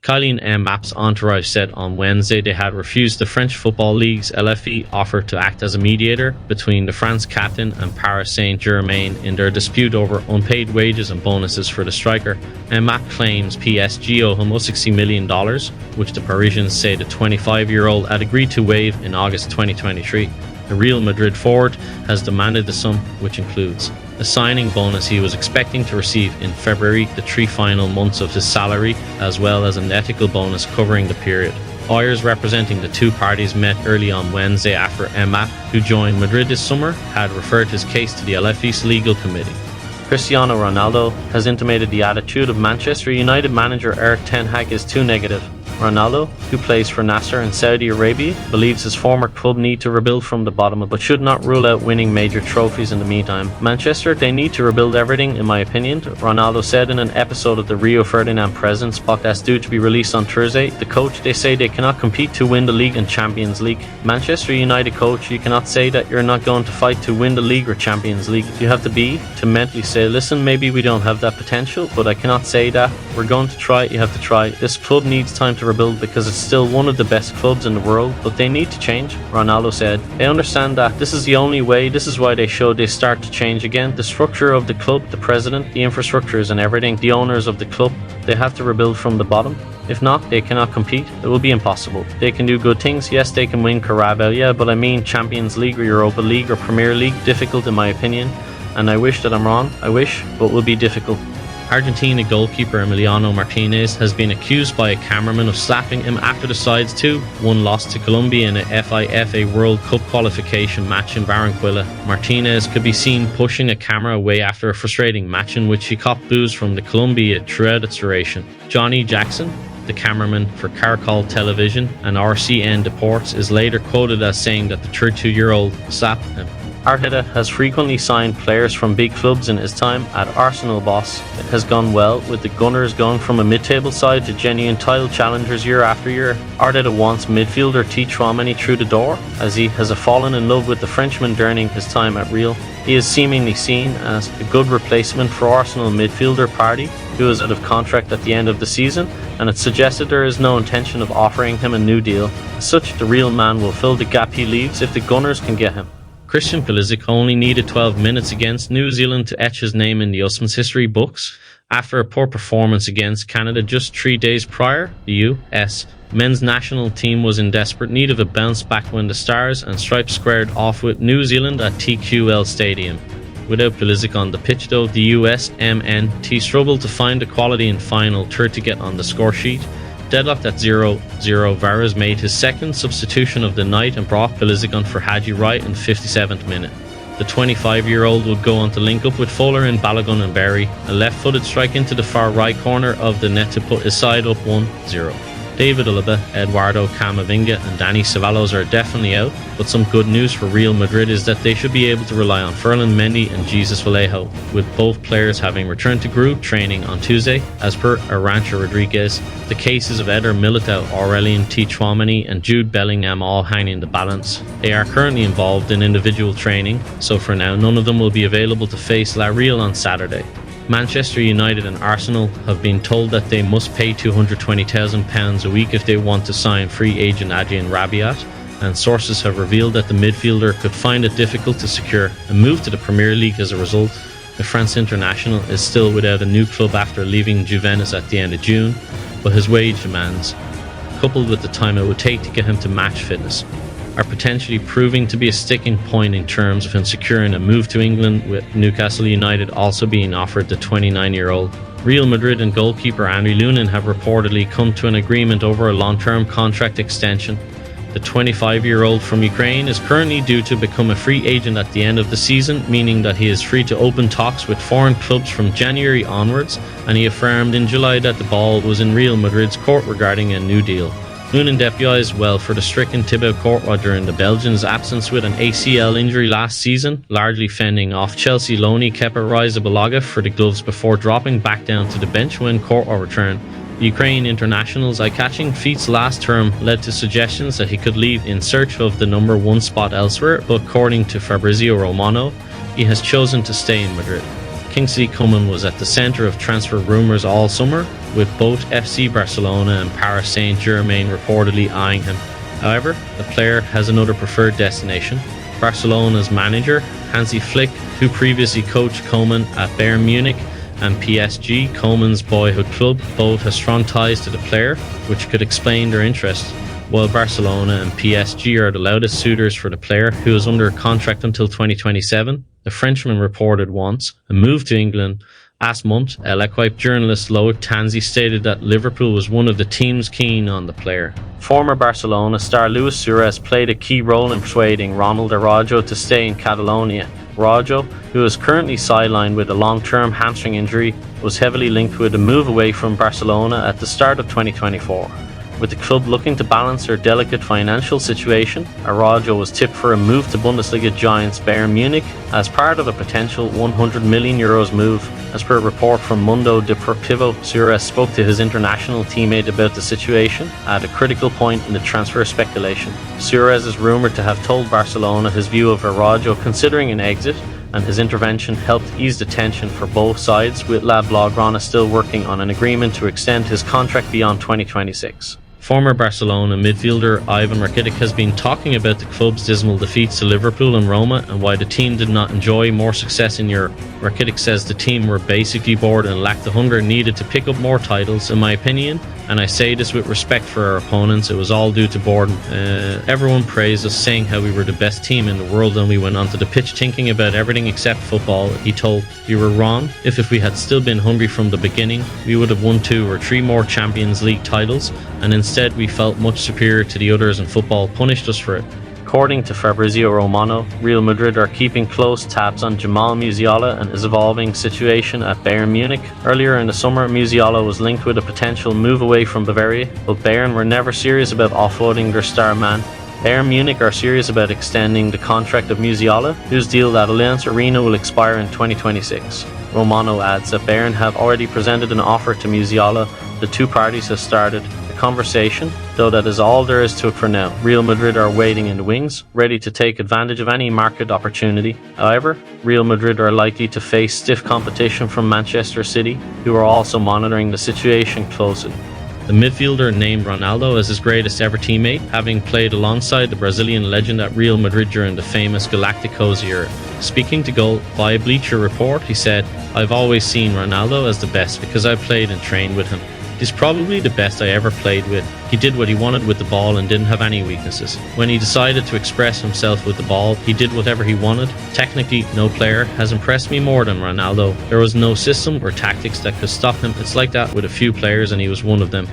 Kylian Mbappe's entourage said on Wednesday they had refused the French Football League's LFE offer to act as a mediator between the France captain and Paris Saint-Germain in their dispute over unpaid wages and bonuses for the striker. Mbappe claims PSG owe him $60 million, which the Parisians say the 25-year-old had agreed to waive in August 2023. The Real Madrid forward has demanded the sum, which includes a signing bonus he was expecting to receive in February, the 3 final months of his salary, as well as an ethical bonus covering the period. Lawyers representing the two parties met early on Wednesday after Mbappe, who joined Madrid this summer, had referred his case to the LFE's legal committee. Cristiano Ronaldo has intimated the attitude of Manchester United manager Ten Hag is too negative. Ronaldo, who plays for Nasser in Saudi Arabia, believes his former club need to rebuild from the bottom but should not rule out winning major trophies in the meantime. Manchester, they need to rebuild everything in my opinion, Ronaldo said in an episode of the Rio Ferdinand Presents podcast due to be released on Thursday. The coach, they say they cannot compete to win the league and Champions League. Manchester United coach, you cannot say that you're not going to fight to win the league or Champions League. You have to be to mentally say, listen, maybe we don't have that potential, but I cannot say that. We're going to try, you have to try. This club needs time to rebuild because it's still one of the best clubs in the world, but they need to change. Ronaldo said, they understand that this is the only way, this is why they showed they start to change again. The structure of the club, the president, the infrastructures and everything, the owners of the club, they have to rebuild from the bottom. If not, they cannot compete. It will be impossible. They can do good things, yes, they can win Carabao, yeah, but I mean Champions League or Europa League or Premier League, difficult in my opinion, and I wish that I'm wrong, I wish, but will be difficult. Argentina goalkeeper Emiliano Martinez has been accused by a cameraman of slapping him after the side's 2-1 loss to Colombia in a FIFA World Cup qualification match in Barranquilla. Martinez could be seen pushing a camera away after a frustrating match in which he copped boos from the Colombia throughout its duration. Johnny Jackson, the cameraman for Caracol Television and RCN Deportes, is later quoted as saying that the 32-year-old slapped him. Arteta has frequently signed players from big clubs in his time at Arsenal boss. It has gone well, with the Gunners going from a mid-table side to genuine title challengers year after year. Arteta wants midfielder Tchouamni through the door, as he has fallen in love with the Frenchman during his time at Real. He is seemingly seen as a good replacement for Arsenal midfielder Partey, who is out of contract at the end of the season, and it's suggested there is no intention of offering him a new deal. As such, the Real man will fill the gap he leaves if the Gunners can get him. Christian Pulisic only needed 12 minutes against New Zealand to etch his name in the Usman's history books. After a poor performance against Canada just 3 days prior, the US men's national team was in desperate need of a bounce back when the Stars and Stripes squared off with New Zealand at TQL Stadium. Without Pulisic on the pitch though, the US MNT struggled to find the quality in final third to get on the score sheet. Deadlocked at 0-0, Varas made his second substitution of the night and brought Pulisic on for Haji Wright in the 57th minute. The 25-year-old would go on to link up with Fuller in Balogun and Berry, a left-footed strike into the far right corner of the net to put his side up 1-0. David Alaba, Eduardo Camavinga and Dani Ceballos are definitely out, but some good news for Real Madrid is that they should be able to rely on Forlan, Mendy and Jesus Vallejo, with both players having returned to group training on Tuesday. As per Arancha Rodriguez, the cases of Eder Militao, Aurelien Tchouameni and Jude Bellingham all hang in the balance. They are currently involved in individual training, so for now none of them will be available to face La Real on Saturday. Manchester United and Arsenal have been told that they must pay £220,000 a week if they want to sign free agent Adrien Rabiot, and sources have revealed that the midfielder could find it difficult to secure a move to the Premier League as a result. The France international is still without a new club after leaving Juventus at the end of June, but his wage demands, coupled with the time it would take to get him to match fitness, are potentially proving to be a sticking point in terms of him securing a move to England, with Newcastle United also being offered the 29-year-old. Real Madrid and goalkeeper Andriy Lunen have reportedly come to an agreement over a long-term contract extension. The 25-year-old from Ukraine is currently due to become a free agent at the end of the season, meaning that he is free to open talks with foreign clubs from January onwards, and he affirmed in July that the ball was in Real Madrid's court regarding a new deal. Lunen deputised well for the stricken Thibaut Courtois during the Belgian's absence with an ACL injury last season, largely fending off Chelsea loanee Kepa Arrizabalaga for the gloves before dropping back down to the bench when Courtois returned. The Ukraine international's eye-catching feats last term led to suggestions that he could leave in search of the number 1 spot elsewhere, but according to Fabrizio Romano, he has chosen to stay in Madrid. Kingsley Coman was at the centre of transfer rumours all summer, with both FC Barcelona and Paris Saint-Germain reportedly eyeing him. However, the player has another preferred destination. Barcelona's manager, Hansi Flick, who previously coached Coman at Bayern Munich and PSG, Coman's boyhood club, both have strong ties to the player, which could explain their interest. While Barcelona and PSG are the loudest suitors for the player, who is under contract until 2027, the Frenchman reported once a move to England. Last month, L'Equipe journalist Loic Tanzi stated that Liverpool was one of the teams keen on the player. Former Barcelona star Luis Suarez played a key role in persuading Ronald Araujo to stay in Catalonia. Araujo, who is currently sidelined with a long-term hamstring injury, was heavily linked with a move away from Barcelona at the start of 2024. With the club looking to balance their delicate financial situation, Araujo was tipped for a move to Bundesliga giants Bayern Munich as part of a potential €100 million move. As per a report from Mundo Deportivo, Suarez spoke to his international teammate about the situation at a critical point in the transfer speculation. Suarez is rumoured to have told Barcelona his view of Araujo considering an exit, and his intervention helped ease the tension for both sides, with La Blaugrana still working on an agreement to extend his contract beyond 2026. Former Barcelona midfielder Ivan Rakitic has been talking about the club's dismal defeats to Liverpool and Roma and why the team did not enjoy more success in Europe. Rakitic says the team were basically bored and lacked the hunger needed to pick up more titles, in my opinion, and I say this with respect for our opponents. It was all due to boredom. Everyone praised us, saying how we were the best team in the world, and we went onto the pitch thinking about everything except football. He told, "You were wrong. If we had still been hungry from the beginning, we would have won 2 or 3 more Champions League titles, and instead we felt much superior to the others and football punished us for it." According to Fabrizio Romano, Real Madrid are keeping close tabs on Jamal Musiala and his evolving situation at Bayern Munich. Earlier in the summer, Musiala was linked with a potential move away from Bavaria, but Bayern were never serious about offloading their star man. Bayern Munich are serious about extending the contract of Musiala, whose deal at Allianz Arena will expire in 2026. Romano adds that Bayern have already presented an offer to Musiala. The two parties have started conversation, though that is all there is to it for now. Real Madrid are waiting in the wings, ready to take advantage of any market opportunity. However, Real Madrid are likely to face stiff competition from Manchester City, who are also monitoring the situation closely. The midfielder named Ronaldo as his greatest ever teammate, having played alongside the Brazilian legend at Real Madrid during the famous Galacticos era. Speaking to Goal by a Bleacher Report, he said, "I've always seen Ronaldo as the best because I played and trained with him. He's probably the best I ever played with. He did what he wanted with the ball and didn't have any weaknesses. When he decided to express himself with the ball, he did whatever he wanted. Technically, no player has impressed me more than Ronaldo. There was no system or tactics that could stop him. It's like that with a few players, and he was one of them.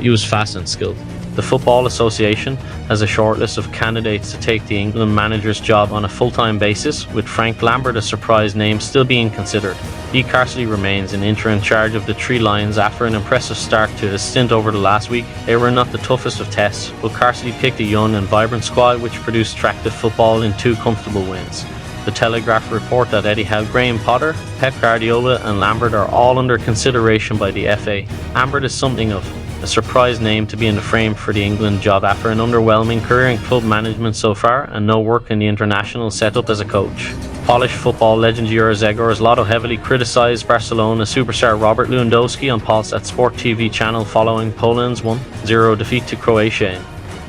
He was fast and skilled." The Football Association has a shortlist of candidates to take the England manager's job on a full-time basis, with Frank Lambert a surprise name still being considered. Lee Carsley remains in interim charge of the Three Lions after an impressive start to his stint over the last week. They were not the toughest of tests, but Carsley picked a young and vibrant squad which produced attractive football in 2 comfortable wins. The Telegraph report that Eddie Howe, Graham Potter, Pep Guardiola and Lambert are all under consideration by the FA. Lambert is something of a surprise name to be in the frame for the England job after an underwhelming career in club management so far and no work in the international setup as a coach. Polish football legend Juraj Lotto heavily criticised Barcelona superstar Robert Lewandowski on Pulse at Sport TV channel following Poland's 1-0 defeat to Croatia in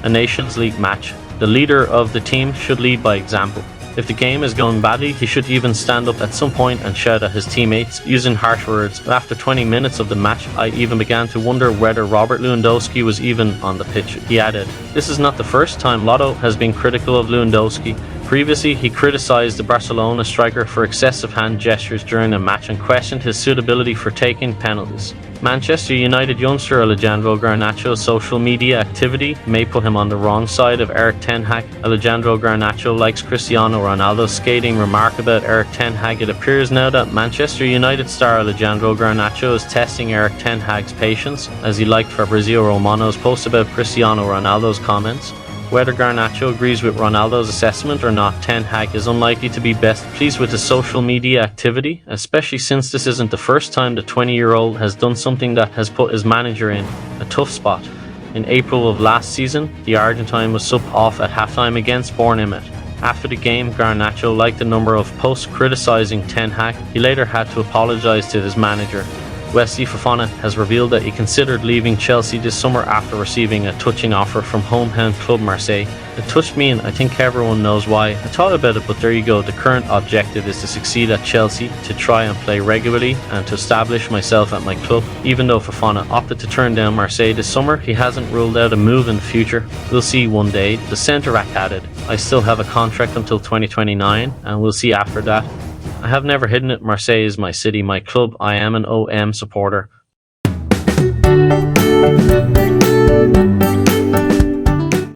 a Nations League match. The leader of the team should lead by example. If the game is going badly, he should even stand up at some point and shout at his teammates, using harsh words. After 20 minutes of the match, I even began to wonder whether Robert Lewandowski was even on the pitch. He added, "This is not the first time Lotto has been critical of Lewandowski. Previously, he criticised the Barcelona striker for excessive hand gestures during a match and questioned his suitability for taking penalties." Manchester United youngster Alejandro Garnacho's social media activity may put him on the wrong side of Eric Ten Hag. Alejandro Garnacho likes Cristiano Ronaldo's scathing remark about Eric Ten Hag. It appears now that Manchester United star Alejandro Garnacho is testing Eric Ten Hag's patience, as he liked Fabrizio Romano's post about Cristiano Ronaldo's comments. Whether Garnacho agrees with Ronaldo's assessment or not, Ten Hag is unlikely to be best pleased with his social media activity, especially since this isn't the first time the 20-year-old has done something that has put his manager in a tough spot. In April of last season, the Argentine was subbed off at halftime against Bournemouth After the game, Garnacho liked a number of posts criticising Ten Hag. He later had to apologise to his manager. Wesley Fofana has revealed that he considered leaving Chelsea this summer after receiving a touching offer from hometown club Marseille. It touched me, and I think everyone knows why. I thought about it, but there you go. The current objective is to succeed at Chelsea, to try and play regularly, and to establish myself at my club. Even though Fofana opted to turn down Marseille this summer, he hasn't ruled out a move in the future. We'll see one day. The centre-back added, I still have a contract until 2029, and we'll see after that. I have never hidden it. Marseille is my city, my club. I am an OM supporter.